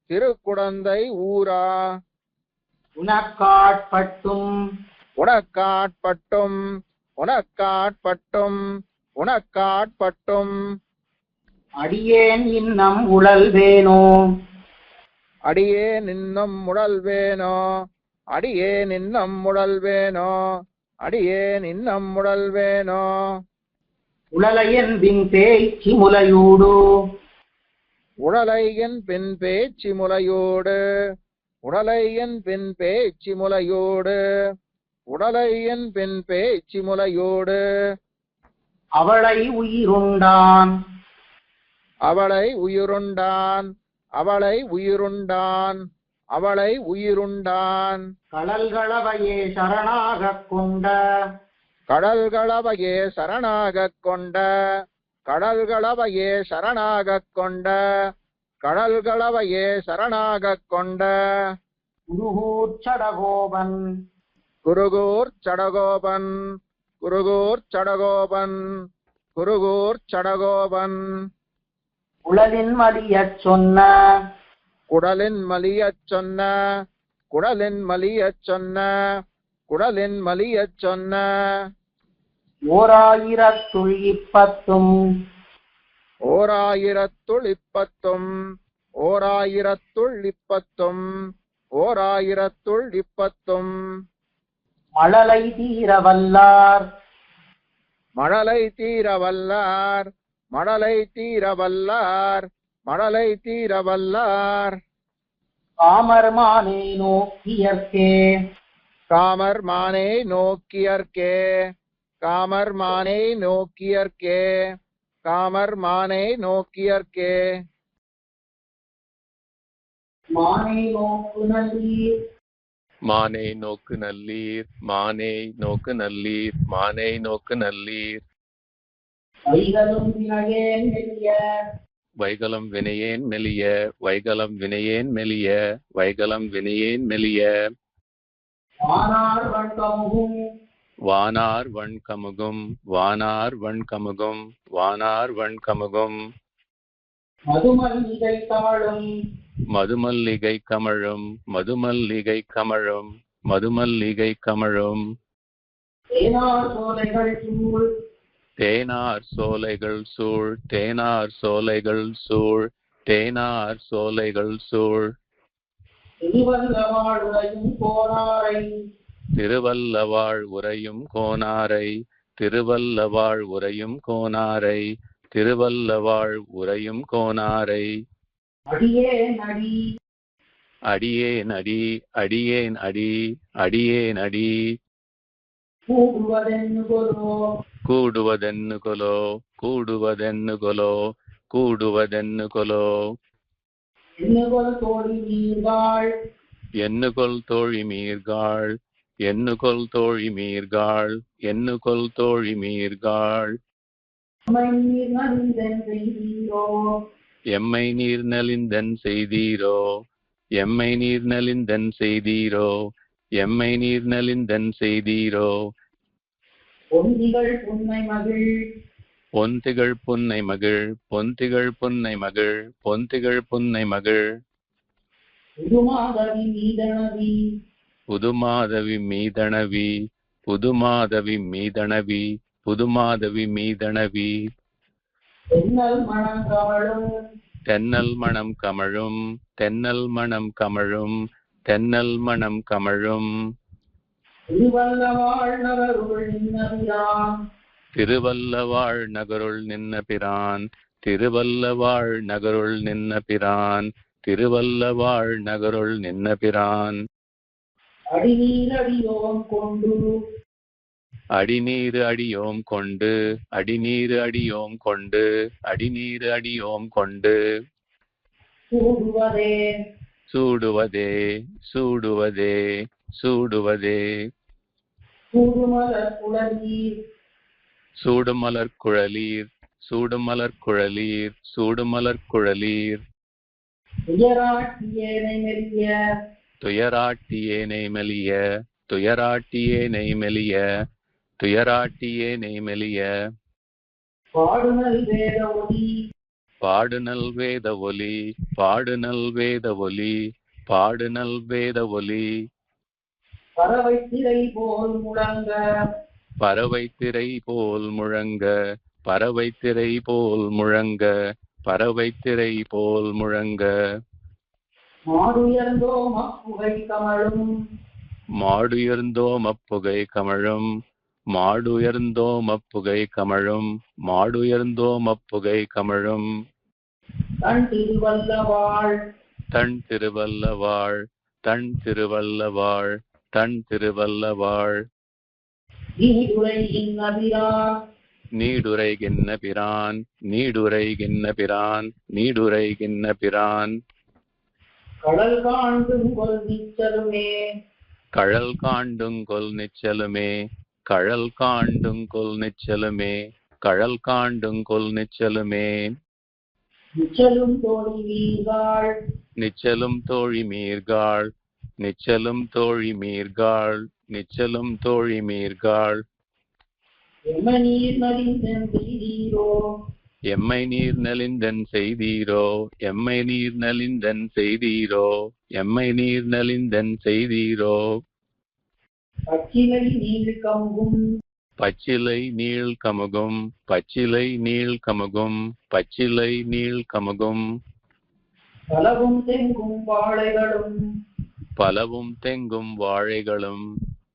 D: திருக்குடந்தை ஊரா
B: உனக்காட்பட்டும்
D: உனக்காட்பட்டும் உனக்காட்பட்டும் உனக்காட்பட்டும்
B: அடியேன் இன்னம் உழல்வேனோ
D: அடியே நின்னும் முழல்வேனோ அடியே நின்னம் முழல்வேனோ அடியே நின்னம் முழல்வேனோ
B: உழலையன் பின் பேய்ச்சி முலையூடு
D: உடலையின் பின் பேச்சு முலையோடு உடலையின் பின் பேச்சு முலையோடு உடலையின் பின் பேச்சு முலையோடு
B: அவளை உயிருண்டான்
D: அவளை உயிருண்டான் அவளை உயிருண்டான் அவளை உயிருண்டான்
B: கடல்களவையே சரணாகக் கொண்ட
D: கடல்களவையே சரணாகக் கொண்ட கடல்களவையே சரணாகக் கொண்ட கடல்களவையே சரணாகக் கொண்ட
B: குருகூர் சடகோபன்
D: குருகூர் சடகோபன் குருகூர் சடகோபன் குருகூர் சடகோபன்
B: உளலின் மலியச் சொன்ன
D: குடலின் மலியச் சொன்ன குடலின் மலியச் சொன்ன குடலின் மலியச் சொன்ன
B: 1020
D: ஓராயிரத்துள் இப்பத்தும்
B: மழலை தீரவல்லார்
D: மழலை தீரவல்லார் மழலை தீரவல்லார் மழலை தீரவல்லார்
B: காமர்மானே நோக்கியற்கே
D: காமர் மானை நோக்கியர்க்கே காமர் மானை நோக்கியர்க்கே காமர் மானை நோக்கியர்க்கே
B: மானை நோக்கு நல்லீர்
E: மானை நோக்கு நல்லீர் மானை நோக்கு நல்லீர் மானை நோக்கு நல்லீர்
B: கைகளும் வினையே நெறிய
E: வைகலம் வினையேன் மெலிய வைகலம் வினையேன் மெலிய வைகலம் வினையேன் மெலிய
B: வானார் வண்கமுகும்
E: வானார் வண்கமுகும் வானார் வண்கமுகும் வானார் வண்கமுகும்
B: மதுமல்லிகை கமழும்
E: மதுமல்லிகை கமழும் மதுமல்லிகை கமழும் மதுமல்லிகை கமழும்
B: தேனார் சோலைகள் சூழ்
E: தேனார் சோலைகள் சூழ் தேனார் சோலைகள் சூழ் தேனார் சோலைகள் சூழ்
B: திருவல்லவாழ் உரையும் கோனாரை
E: திருவல்லவாழ் உரையும் கோனாரை திருவல்லவாழ் உரையும் கோனாரை திருவல்லவாழ் உரையும் கோனாரை
B: அடியேன் அடி
E: அடியேன் அடி அடியேன் அடி அடியேன் அடி
B: கூடுவதென்னு கொலோ
E: கூடுவதென்னு கொலோ கூடுவதென்னு கொலோ கூடுவதென்னு கொலோ
B: எண்ணுகொல் தோழி நீர்வாள்
E: எண்ணுகொள் தோழி மீர்காள் எண்ணுகொள் தோழி மீர்காள் எண்ணுகொள் தோழி மீர்காள்
B: நீர் நலிந்தன் செய்தீரோ
E: எம்மை நீர் நலிந்தன் செய்தீரோ எம்மை நீர் நலிந்தன் செய்தீரோ எம்மை நீர் நலிந்தன் செய்தீரோ
B: பொந்திகள் புன்னை மகிழ்
E: பொந்திகள் புன்னை மகிழ் பொந்திகள் புன்னை மகிழ் பொந்திகள் புன்னை மகிழ்
B: புதுமாதவி மீதனவி
E: புதுமாதவி மீதனவி புதுமாதவி மீதனவி புதுமாதவி மீதனவி
B: தென்னல் மணம் கமழும்
E: தென்னல் மணம் கமழும் தென்னல் மணம் கமழும் தென்னல் மணம் கமழும்
B: திருவல்லவாழ் நகருள் நின்னபிரான்
E: திருவல்லவாழ் நகருள் நின்ன பிரான் திருவல்லவாழ் நகருள் நின்ன பிரான் திருவல்லவாழ் நகருள் நின்ன பிரான்
B: அடிநீர் அடியோம் கொண்டு
E: அடிநீர் அடியோம் கொண்டு அடிநீர் அடியோம் கொண்டு அடிநீர் அடியோம் கொண்டு
B: சூடுவதே
E: சூடுவதே சூடுவதே சூடுவதே
B: சூடுமலர் குளநீர்
E: சூடுமலர் குழலீர் சூடுமலர் குழலீர் சூடுமலர் குழலீர்
B: துயராட்டியேனை மெல்லிய
E: துயராட்டியேனை மெலிய துயராட்டியேனை மெலிய துயராட்டியேனை மெலிய
B: பாடுனல் வேத ஒளி
E: பாடுனல் வேத ஒலி பாடுனல் வேத ஒலி பாடுனல் வேத ஒலி
B: பறவை திரை போல் முழங்க
E: பறவை திரை போல் முழங்க பறவை திரை போல் முழங்க பறவை திரை போல் முழங்க
B: மாடுயர்ந்தோம் அப்புகை கமழும்
E: மாடுயர்ந்தோம் அப்புகை கமழும் மாடுயர்ந்தோம் அப்புகை கமழும் மாடுயர்ந்தோம் அப்புகை கமழும்
B: தன் திருவல்லவாழ்
E: தன் திருவல்லவாழ் தன் திருவல்லவாழ் தன் திருவல்லவாழ்
B: நீடுரையின் அபிரான்
E: நீடுரைகின்ன பிரான் நீடுரைகின்ன பிரான் நீடுரைகின்ன பிரான்
B: கடல் காண்டும் கொல் நிச்சலுமே
E: கழல் காண்டுங்கொல் நிச்சலுமே கழல் காண்டுங்கொல் நிச்சலுமே கழல் காண்டுங்கொல் நிச்சலுமே
B: நிச்சலும் தோழி வீழ்காள்
E: நிச்சலும் தோழி மீர்காள் நிச்சலும் தோழி மீர்காள் நிச்சலும் தோழி மீர்காள்
B: எம நீர் நலிந்தன் செய்தீரோ
E: எம்மை நீர் நலிந்தன் செய்தீரோ எம்மை நீர் நலிந்தன் செய்தீரோ எம்மை நீர் நலிந்தன் செய்தீரோ
B: பச்சிலை நீள் கமுகும்
E: பச்சிலை நீள் கமுகும் பச்சிலை நீள் கமுகும் பச்சிலை நீள் கமுகும்
B: பலவும் தெங்கும் வாழைகளும்
E: பலவும் தெங்கும் வாழைகளும்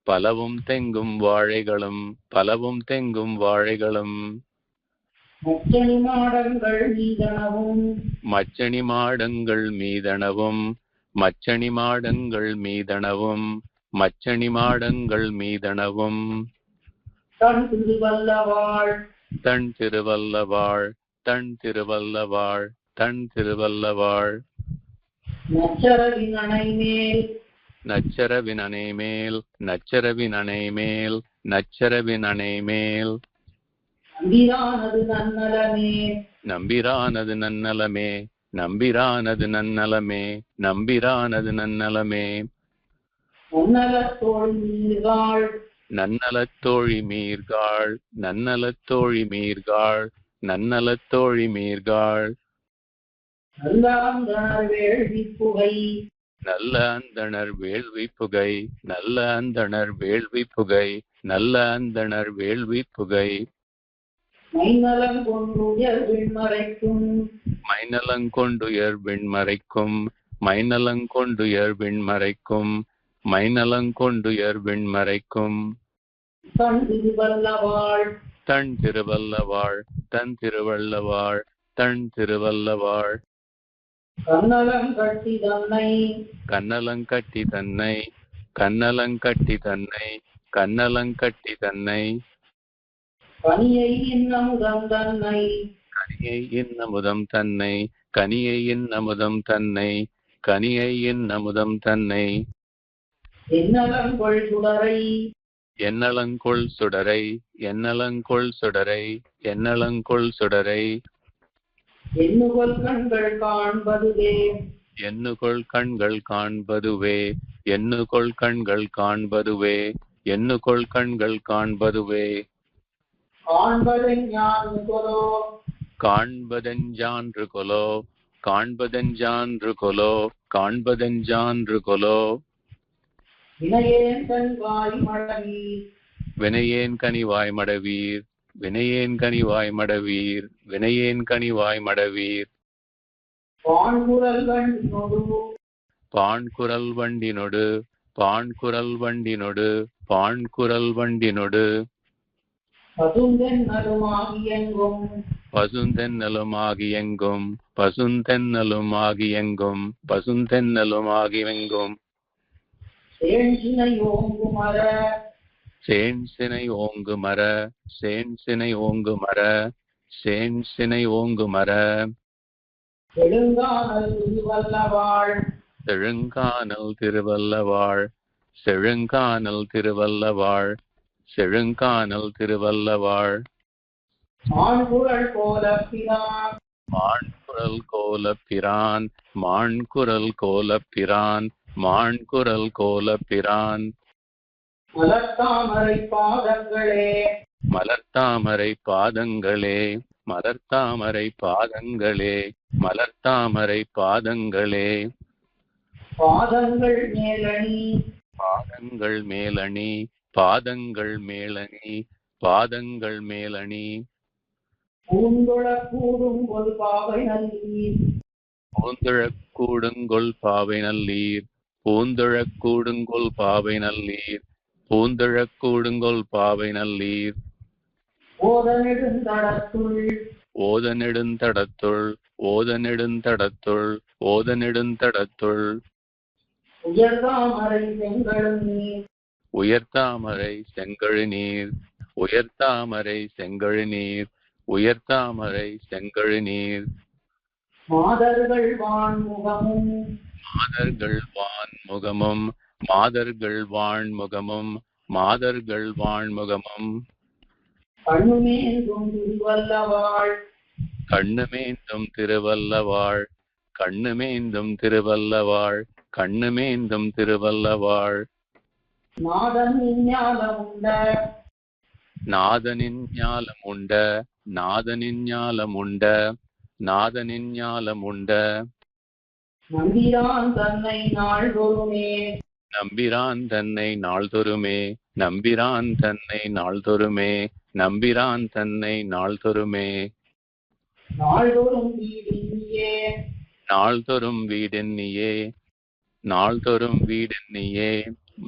E: பலவும் தெங்கும் வாழைகளும் பலவும் தெங்கும் வாழைகளும்
B: முச்சணி மாடங்கள் மீதனவும்
E: மச்சணி மாடங்கள் மீதனவும் மச்சணி மாடங்கள் மீதனவும் மச்சணி மாடங்கள் மீதனவும்
B: தன் திருவல்லவாழ்
E: தன் திருவல்லவாழ் தன் திருவல்லவாழ் தன் திருவல்லவாழ்
B: நச்சரவின் அணை மேல்
E: நச்சரவின் அணை மேல் நச்சரவின் அணை மேல் நச்சரவின் அணை மேல்
B: நம்பிரானது நன்னலமே
E: நம்பிரானது நன்னலமே நம்பிரானது நன்னலமே நம்பிரானது நன்னலமே
B: நன்னலத்தோள் நீர்காள்
E: நன்னலத்தோழி மீர்காள் நன்னலத்தோழி மீர்காள் நன்னலத்தோழி மீர்காள்
B: நல்ல அந்தணர் வேள்வி புகை
E: நல்ல அந்தணர் வேள்வி புகை நல்ல அந்தணர் வேள்வி புகை நல்ல அந்தணர் வேள்வி புகை
B: மைநலம் கொண்டுயர் விண்மறைக்கும்
E: மைநலங்கொண்டுயர் விண்மறைக்கும் மைநலங்கொண்டுயர் விண்மறைக்கும் மைநலங்கொண்டுயர் விண்மறைக்கும்
B: தன் திருவல்லவாள்
E: தன் திருவல்லவாள் தன் திருவல்லவாள் தன் திருவல்லவாள்
B: கன்னலம் கட்டி தன்னை
E: கன்னலங்கட்டி தன்னை கன்னலங்கட்டி தன்னை கன்னலங்கட்டி தன்னை
B: கனியை இன்னமுதம் தன்னை
E: கனியை இன்னமுதம் தன்னை கனியை இன்னமுதம் தன்னை கனியை இன்னமுதம் தன்னை
B: என்னலங்கொள் சுடரை
E: என்னலங்கொள் சுடரை என்னலங்கொள் சுடரை என்னலங்கொள் சுடரை
B: எண்ணுகொள் கண்கள் காண்பதுவே
E: எண்ணுகொள் கண்கள் காண்பதுவே எண்ணுகொள் கண்கள் காண்பதுவே எண்ணுகொள் கண்கள் காண்பதுவே
B: காண்பதெஞ்ஞான்று கொலோ
E: காண்பதெஞ்சான்று கொலோ காண்பதெஞ்சான்று கொலோ காண்பதெஞ்சான்று கொலோ
B: வினையேன் தன் வாய் மழவி
E: வினையேன் கனிவாய் மடவீர் வினையேன் கனிவாய் மடவீர் வினையேன் கனிவாய் மடவீர்
B: பாண்குரல் வண்டினொடு
E: பாண்குரல் வண்டினொடு பாண்குரல் வண்டினொடு பாண்குரல் வண்டினொடு
B: பசுந்தென் நலுமாகியெங்கும்
E: பசுந்தென்னலுமாகியெங்கும் பசுந்தென்னலுமாகியெங்கும் பசுந்தென்னலுமாகியெங்கும்
B: தேஞ்சினை ஓங்குமர
E: சேன்சினை ஓங்கு மர சேன்சினை ஓங்கு மர சேன்சினை ஓங்கு மர
B: தெலுங்கானல் திருவல்லவாள்
E: செழுங்கானல் திருவல்லவாள் செழுங்கானல் திருவல்லவாள் செழுங்கானல் திருவல்லவாள்
B: மாண்குரல் போல பிரான்
E: மாண்குரல் கோலப் பிரான் மாண்குரல் கோலப் பிரான் மாண்குரல் கோலப் பிரான்
B: மலர்த்தாமரை பாதங்களே
E: மலர்த்தாமரை பாதங்களே மலர்த்தாமரை பாதங்களே மலர்த்தாமரை பாதங்களே
B: பாதங்கள் மேலணி
E: பாதங்கள் மேலணி பாதங்கள் மேலணி பாதங்கள் மேலணி
B: பூந்தொழ கூடும் ஒரு பாவை நல்லீர்
E: பூந்தழக் கூடுங்கொள் பாவை நல்லீர் பூந்தழக் கூடுங்கொள் பாவை நல்லீர் பூந்தழக் கூடுங்கொள் பாவை நல்லீர்
B: ஓத நெடுந்தடத்துள்
E: ஓத நெடுந்தடத்துள் ஓத நெடுந்தடத்துள் ஓத நெடுந்தடத்துள்
B: உயர்தாமரை செங்கழும் நீர்
E: உயர்த்தாமரை செங்கழு நீர் உயர்த்தாமரை செங்கழு நீர் உயர்த்தாமரை செங்கழு நீர்
B: மாதர்கள் வான்முகமும்
E: மாதர்கள் வான்முகமும் மாதர்கள் வான்முகமும் மாதர்கள் வான்முகமும்
B: கண்ணுமேந்தும் திருவல்லவாள்
E: கண்ணுமேந்தும் திருவல்லவாள் கண்ணுமேந்தும் திருவல்லவாள் கண்ணுமேந்தும் திருவல்லவாள்
B: நாதன் ஞானமுண்ட
E: நாதனின் ஞாலமுண்ட நாதனின் ஞாலமுண்ட நாதனின் ஞாலமுண்ட
B: நம்பிரான் தன்னை நாள்தொருமே
E: நம்பிரான் தன்னை நாள்தொருமே நம்பிரான் தன்னை நாள்தொருமே நம்பிரான் தன்னை நாள்தொருமே
B: நாள்தோறும் வீடியே
E: நாள்தொறும் வீடெண்ணியே நாள்தொறும் வீடெண்ணியே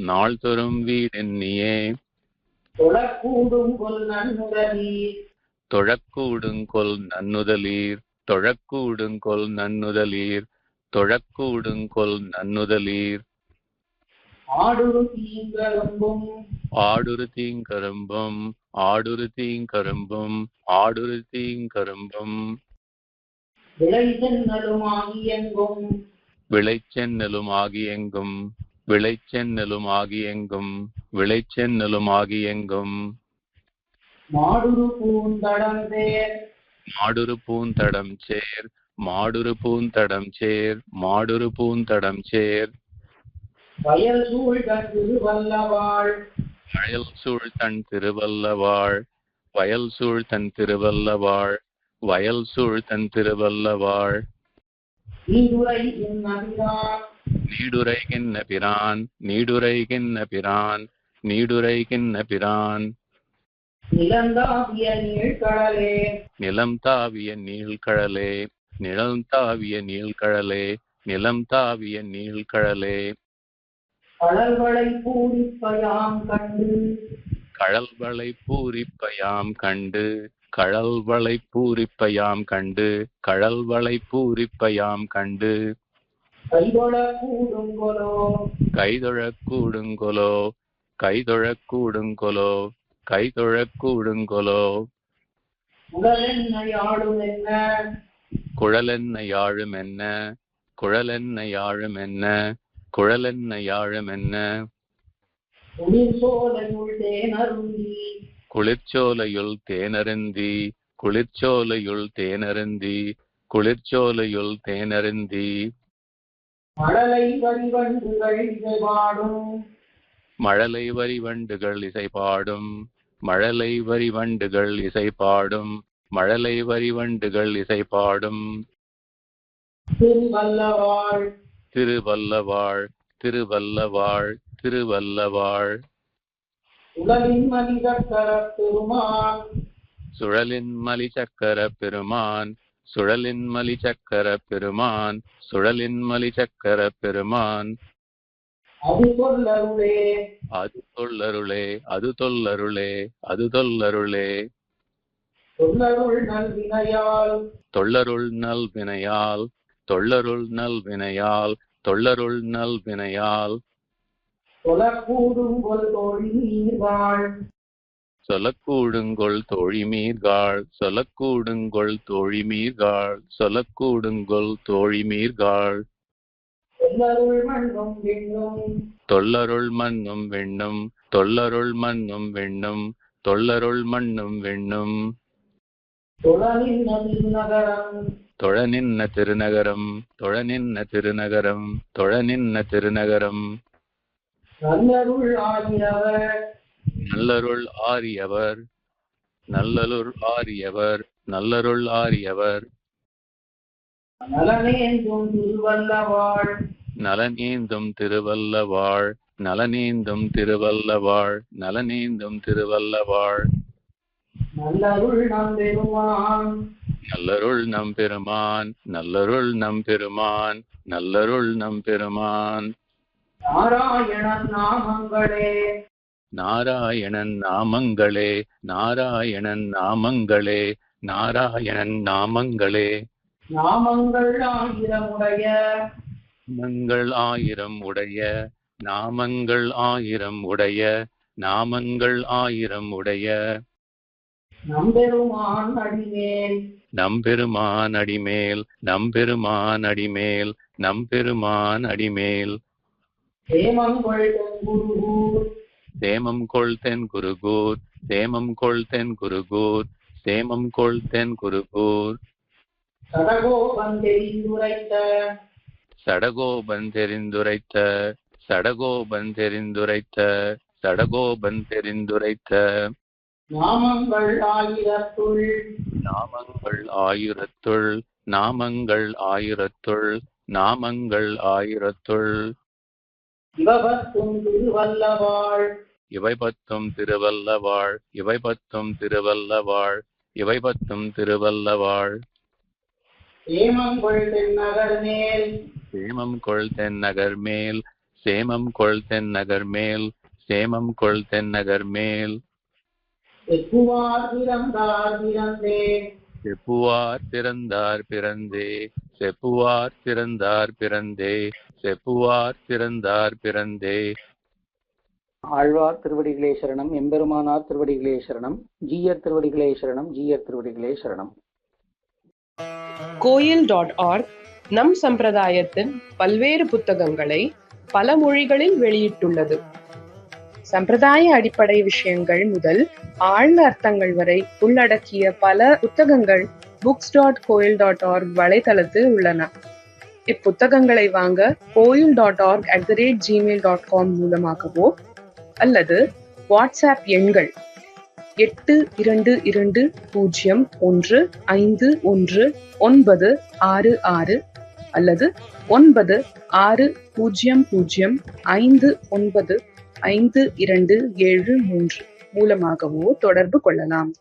E: நாள்தொறும் வீடெண்ணியே
B: தொழக்கூடும் கொல் நன்னுடலீர்
E: தொழக்கூடுங்கொல் நன்னுதலீர் தொழக்கூடுங்கொல் நன்னுதலீர் தொழக்கூடுங்கொல் நன்னுதலீர்
B: ஆடுரு தீங்கரும்பும்
E: ஆடுரு தீங்கரும்பும் ஆடுரு தீங்கரும்பும் ஆடுரு தீங்கரும்பும்
B: விளைச்சென்னலுமாகியெங்கும்
E: விளைச்சென்னலுமாகியெங்கும் விளைச்சென்னலுமாகியெங்கும் விளைச்சென்னலுமாகியெங்கும்
B: மாடுரு பூந்தடந்தேர்
E: மாடுரு பூந்தடம் சேர் மாடுரு பூந்தடம் சேர் மாடுரு பூந்தடம் சேர்
B: வயல் சூழ்தன் திருவல்லவாள்
E: வயல் சூழ்தன் திருவல்லவாள் வயல் சூழ்தன் திருவல்லவாள் வயல் சூழ்தன் திருவல்லவாள்
B: நீடுரை இன்னபிரான்
E: நீடுரைகின்ற பிரான் நீடுரைகின்ற பிரான் நீடுரைகின்ற பிரான்
B: நிலந்தாவிய நீழ்கடலே
E: நிலம் தாவிய நீழ்கடலே நிலம் தாவிய நீழ்கடலே நிலம் தாவிய நீழ்கடலே
B: கடல்வளை பூரிப்பயாம் கண்டு
E: கடல்வளை பூரிப்பயாம் கண்டு கடல்வளை பூரிப்பயாம் கண்டு கடல்வளை பூரிப்பயாம் கண்டு
B: கைதொழக் கூடுங்கொலோ
E: கைதொழக் கூடுங்கொலோ கைதொழக் கூடுங்கொலோ கைதொழக் கூடுங்கொலோ
B: உடலென்ன யாழும் என்ன
E: குழலென்ன யாழும் என்ன குழலென்ன யாழும் என்ன குழலென்ன யாழும் என்ன
B: குளிர் சோலையுள் தேனருந்தி
E: குளிர்ச்சோலையுள் தேனருந்தி குளிர்ச்சோலையுள் தேனருந்தி குளிர்ச்சோலையுள் தேனருந்தி
B: மழலை வரிவண்டுகள் இசை பாடும்
E: மழலை வரி வண்டுகள் இசை பாடும் மழலை வரி வண்டுகள் இசை பாடும் மழலை வரி வண்டுகள் இசை பாடும்
B: திருவல்லவாள்
E: திருவல்லவாள் திருவல்லவாள் திருவல்லவாள்
B: உலகின் மதிதக்கர பெருமான்
E: சுழலின் மலி சக்கர பெருமான் சுழலின் மலி சக்கர பெருமான் சுழலின் மலி சக்கர பெருமான்
B: அது சொல்லருளே
E: அது தொல்லருளே அது தொல்லருளே அது தொல்லருளே
B: சொல்லருள் நல்வினையால்
E: தொல்லருள் நல் வினையால் தொல்லருள் நல் வினையால் தொல்லருள் நல் வினையால்
B: தொழக்கூடும் கொல் தோழி நீர்வாள்
E: சொல்லக்கூடுங்கொள் தோழிமீர்காள் சொல்லக்கூடுங்கொள் தோழிமீர்காள் சொல்லக்கூடுங்கொள் தோழிமீர்காள்
B: சொல்லருள் மண்ணும் விண்ணும்
E: தொல்லருள் மண்ணும் வெண்ணும் தொல்லருள் மண்ணும் வெண்ணும் தொல்லருள் மண்ணும் வெண்ணும்
B: தொழனின்ன திருநகரம்
E: தொழநின்ன திருநகரம் தொழநின்ன திருநகரம் தொழநின்ன திருநகரம்
B: நல்லருள் ஆகியவர்
E: நல்லருள் ஆரியவர் நல்லருள் ஆரியவர் நல்லருள் ஆரியவர்
B: நலனேந்தும் திருவல்லவாள்
E: நலனேந்தும் திருவல்லவாள் நலனேந்தும் திருவல்லவாள் நலனேந்தும் திருவல்லவாள்
B: நல்லருள் நம் பெருமான்
E: நல்லருள் நம் பெருமான் நல்லருள் நம் பெருமான் நல்லருள் நம் பெருமான்
B: நாராயணன் நாமங்களே
E: நாராயணன் நாமங்களே நாராயணன் நாமங்களே நாராயணன் நாமங்களே
B: நாமங்கள் ஆயிரமுடைய
E: நாமங்கள் ஆயிரம் உடைய நாமங்கள் ஆயிரம் உடைய நாமங்கள் ஆயிரம் உடைய
B: நம்பெருமான் அடிமேல்
E: நம்பெருமான் அடிமேல் நம்பெருமான் அடிமேல் நம்பெருமான் அடிமேல்
B: சேமங்கொள் தென்குருகூர்
E: சேமம் கொள் தென் குருகூர் சேமம் கொள் தென் குருகூர் சேமம் கொள் தென் குருகூர்
B: சடகோபன் தெரிந்துரைத்த
E: சடகோபன் தெரிந்துரைத்த சடகோபன் தெரிந்துரைத்த சடகோபன் தெரிந்துரைத்த
B: நாமங்கள் ஆயிரத்துள்
E: நாமங்கள் ஆயிரத்துள் நாமங்கள் ஆயிரத்துள் நாமங்கள் ஆயிரத்துள்
B: சிவபத்தும் திருவல்லவாள்
E: இவை பத்தும் திருவல்லவாள் இவை பத்தும் திருவல்லவாள் இவை பத்தும் திருவல்லவாள்
B: சேமங்கொள் தென்னகர் மேல்
E: சேமம் கொள் தென்னகர் மேல் சேமம் கொள் தென்னகர் மேல் சேமம் கொள் தென்னகர் மேல்
B: செப்புவார் பிறந்தார் பிறந்தே
E: செப்புவார் பிறந்தார் பிறந்தே செப்புவார் பிறந்தார் பிறந்தே செப்புவார் பிறந்தார் பிறந்தே
A: ஆழ்வார் திருவடிகளே சரணம், எம்பெருமானார் திருவடிகளே சரணம், ஜீயர் திருவடிகளே சரணம், ஜீயர் திருவடிகளே சரணம்.
F: கோயில்.org நம் சம்பிரதாயத்தின் பல்வேறு புத்தகங்களை பல மொழிகளில் வெளியிட்டுள்ளது. சம்பிரதாய அடிப்படை விஷயங்கள் முதல் ஆழ்ந்த அர்த்தங்கள் வரை உள்ளடக்கிய பல புத்தகங்கள் books.koil.org வலைத்தளத்தில் உள்ளன. இப்புத்தகங்களை வாங்க koil.org@gmail.com மூலமாகவோ அல்லது வாட்ஸ்அப் எண்கள் 8220151966 அல்லது 9600595273 மூலமாகவோ தொடர்பு கொள்ளலாம்.